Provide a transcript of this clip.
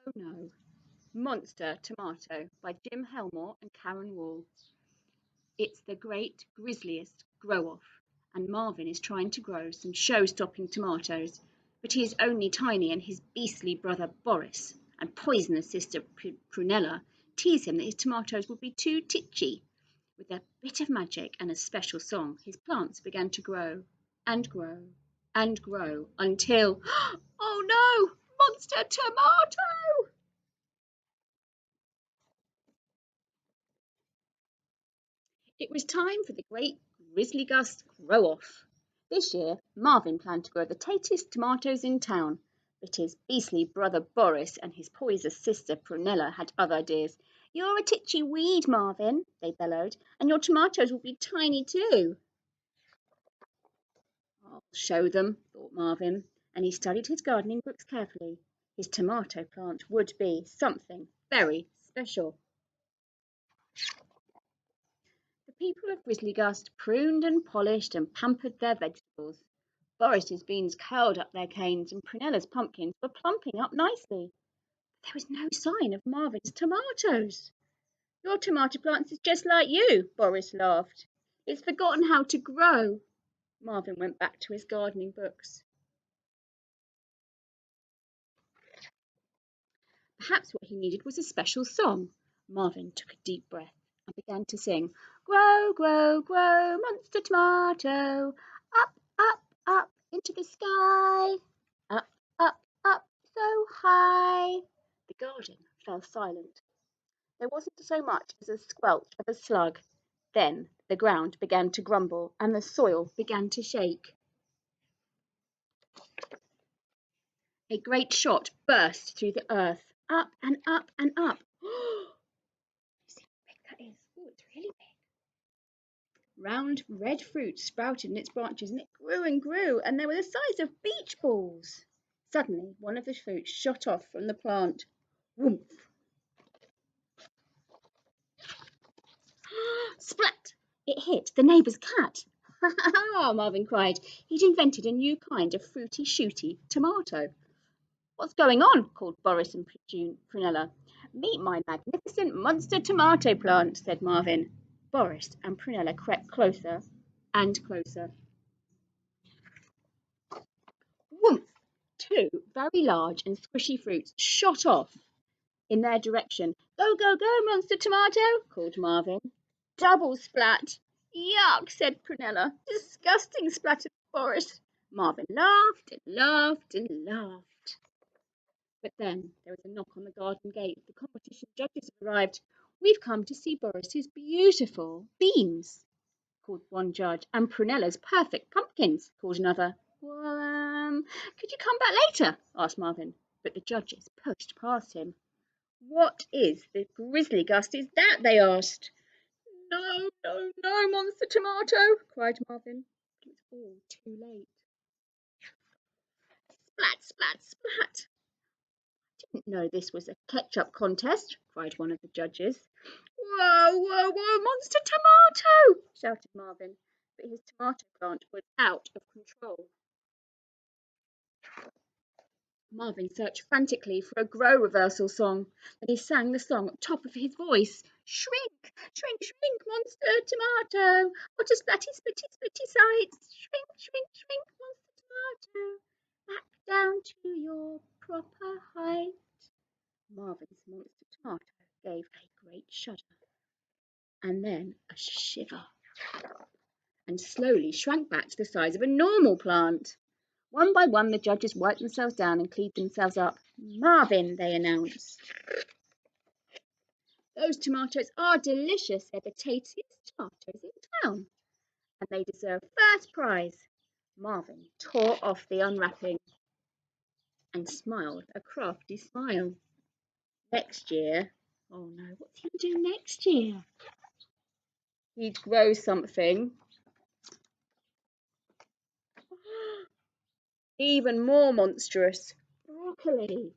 Oh no. Monster Tomato by Jim Helmore and Karen Wall. It's the great, grisliest grow off, and Marvin is trying to grow some show stopping tomatoes, but he is only tiny, and his beastly brother Boris and poisonous sister Prunella tease him that his tomatoes would be too titchy. With a bit of magic and a special song, his plants began to grow and grow and grow until, oh no, Monster Tomato! It was time for the great Grizzly Gust grow off. This year, Marvin planned to grow the tatest tomatoes in town, but his beastly brother Boris and his poisonous sister Prunella had other ideas. You're a titchy weed, Marvin, they bellowed, and your tomatoes will be tiny too. I'll show them, thought Marvin, and he studied his gardening books carefully. His tomato plant would be something very special. The people of Grizzly Gust pruned and polished and pampered their vegetables. Boris's beans curled up their canes, and Prunella's pumpkins were plumping up nicely. There was no sign of Marvin's tomatoes. Your tomato plant is just like you, Boris laughed. It's forgotten how to grow. Marvin went back to his gardening books. Perhaps what he needed was a special song. Marvin took a deep breath and began to sing, Grow, grow, grow, monster tomato, up, up, up into the sky, up, up, up, so high. The garden fell silent. There wasn't so much as a squelch of a slug. Then the ground began to grumble and the soil began to shake. A great shot burst through the earth, up and up and up. See how big that is? Oh, it's really big. Round red fruit sprouted in its branches, and it grew and grew, and they were the size of beach balls. Suddenly, one of the fruits shot off from the plant. Whoomph! Splat! It hit the neighbour's cat. Ha ha ha! Marvin cried. He'd invented a new kind of fruity shooty tomato. What's going on? Called Boris and Prunella. Meet my magnificent monster tomato plant, said Marvin. Boris and Prunella crept closer and closer. Whoomph! Two very large and squishy fruits shot off in their direction. Go, go, go, monster tomato, called Marvin. Double splat. Yuck, said Prunella. Disgusting, splattered Boris. Marvin laughed and laughed and laughed. But then there was a knock on the garden gate. The competition judges had arrived. We've come to see Boris's beautiful beans, called one judge, and Prunella's perfect pumpkins, called another. Well, could you come back later? Asked Marvin. But the judges pushed past him. What is the Grizzly Gust is that? They asked. No, no, no, monster tomato, cried Marvin. But it was all too late. Splat, splat, splat. Didn't know this was a ketchup contest, cried one of the judges. Whoa, whoa, whoa, monster tomato, shouted Marvin, but his tomato plant was out of control. Marvin searched frantically for a grow reversal song, and he sang the song at the top of his voice. Shrink, shrink, shrink, monster tomato, what a splatty, splitty, splitty sight. Shrink, shrink, shrink, monster tomato, back down to your proper height. Marvin's monster tomato gave a great shudder, and then a shiver, and slowly shrank back to the size of a normal plant. One by one, the judges wiped themselves down and cleaned themselves up. Marvin, they announced. Those tomatoes are delicious. They're the tastiest tomatoes in town, and they deserve first prize. Marvin tore off the unwrapping and smiled a crafty smile. Next year, oh no, what's he do next year? He'd grow something even more monstrous. Broccoli.